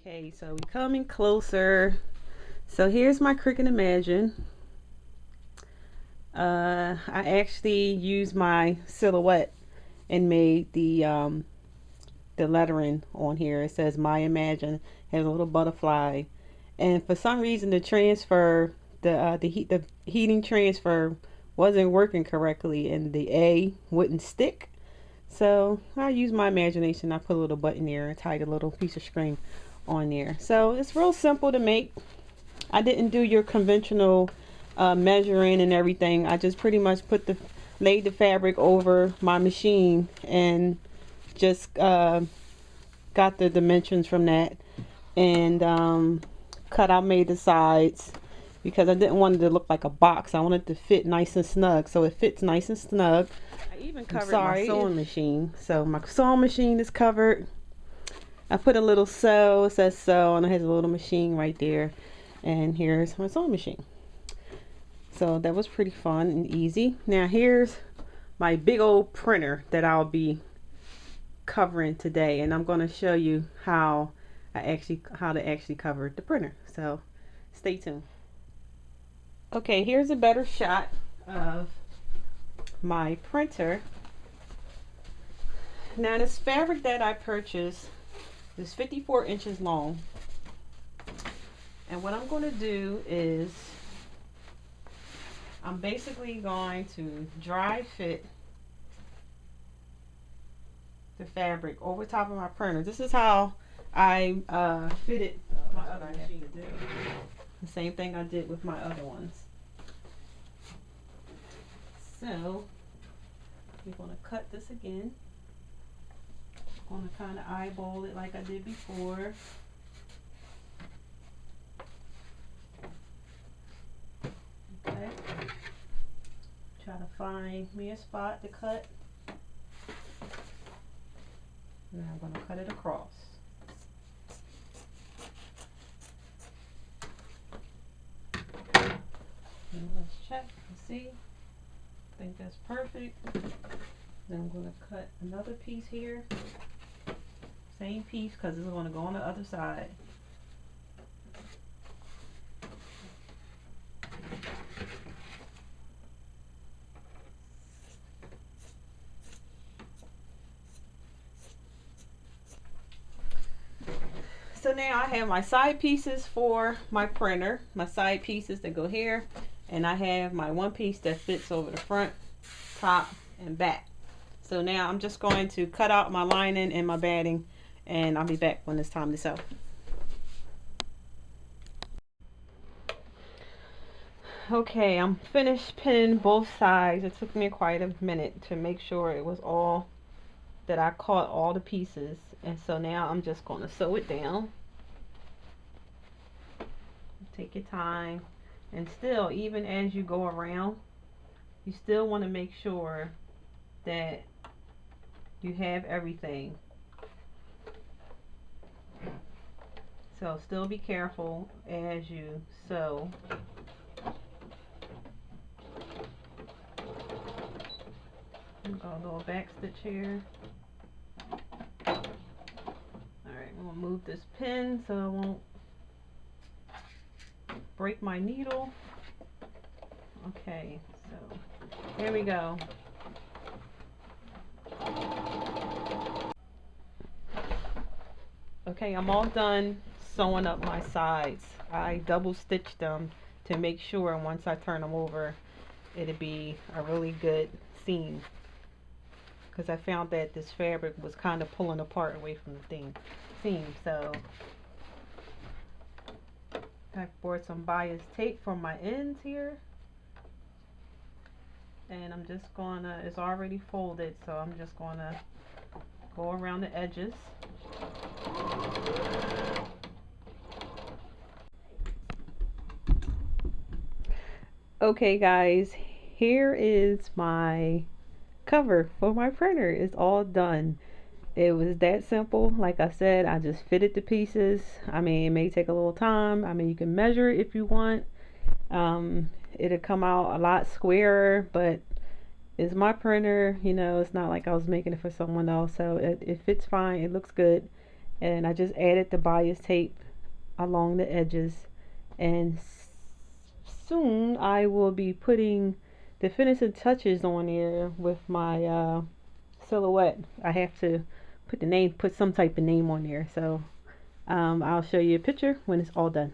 Okay, so we're coming closer. So here's my Cricut Imagine. I actually used my silhouette and made the lettering on here. It says My Imagine, has a little butterfly, and for some reason the heating transfer wasn't working correctly, and the A wouldn't stick. So I used my imagination. I put a little button there and tied a little piece of string on there. So it's real simple to make. I didn't do your conventional measuring and everything. I just pretty much laid the fabric over my machine and just got the dimensions from that, and made the sides because I didn't want it to look like a box. I wanted it to fit nice and snug, so it fits nice and snug. I even covered my sewing machine, so my sewing machine is covered. I put a little sew, it says sew, and it has a little machine right there. And here's my sewing machine. So that was pretty fun and easy. Now here's my big old printer that I'll be covering today, and I'm going to show you how to actually cover the printer. So stay tuned. Okay, here's a better shot of my printer. Now this fabric that I purchased is 54 inches long, and what I'm going to do is I'm basically going to dry fit the fabric over top of my printer. This is how I fitted my other machine. The same thing I did with my other ones. So we're going to cut this again. I'm going to kind of eyeball it like I did before. Okay. Try to find me a spot to cut. And I'm going to cut it across. And let's check and see. I think that's perfect. Then I'm going to cut another piece here. Same piece because it's going to go on the other side. So now I have my side pieces for my printer, my side pieces that go here, and I have my one piece that fits over the front, top, and back. So now I'm just going to cut out my lining and my batting, and I'll be back when it's time to sew. Okay, I'm finished pinning both sides. It took me quite a minute to make sure it was all, that I caught all the pieces, and so now I'm just going to sew it down. Take your time, and still, even as you go around, you still want to make sure that you have everything. So still be careful as you sew. Got a little back stitch here. Alright, I'm going to move this pin so I won't break my needle. Okay, so here we go. Okay, I'm all done sewing up my sides. I double stitched them to make sure once I turn them over it'd be a really good seam, because I found that this fabric was kind of pulling apart away from the seam. So I bought some bias tape for my ends here, and I'm just gonna, it's already folded, so I'm just gonna go around the edges. Okay guys, here is my cover for my printer. It's all done. It was that simple. Like I said, I just fitted the pieces. I mean, it may take a little time. I mean, you can measure it if you want. It'll come out a lot squarer, but it's my printer, you know, it's not like I was making it for someone else. So it fits fine. It looks good. And I just added the bias tape along the edges, and soon I will be putting the finishing touches on there with my silhouette. I have to put some type of name on there. So I'll show you a picture when it's all done.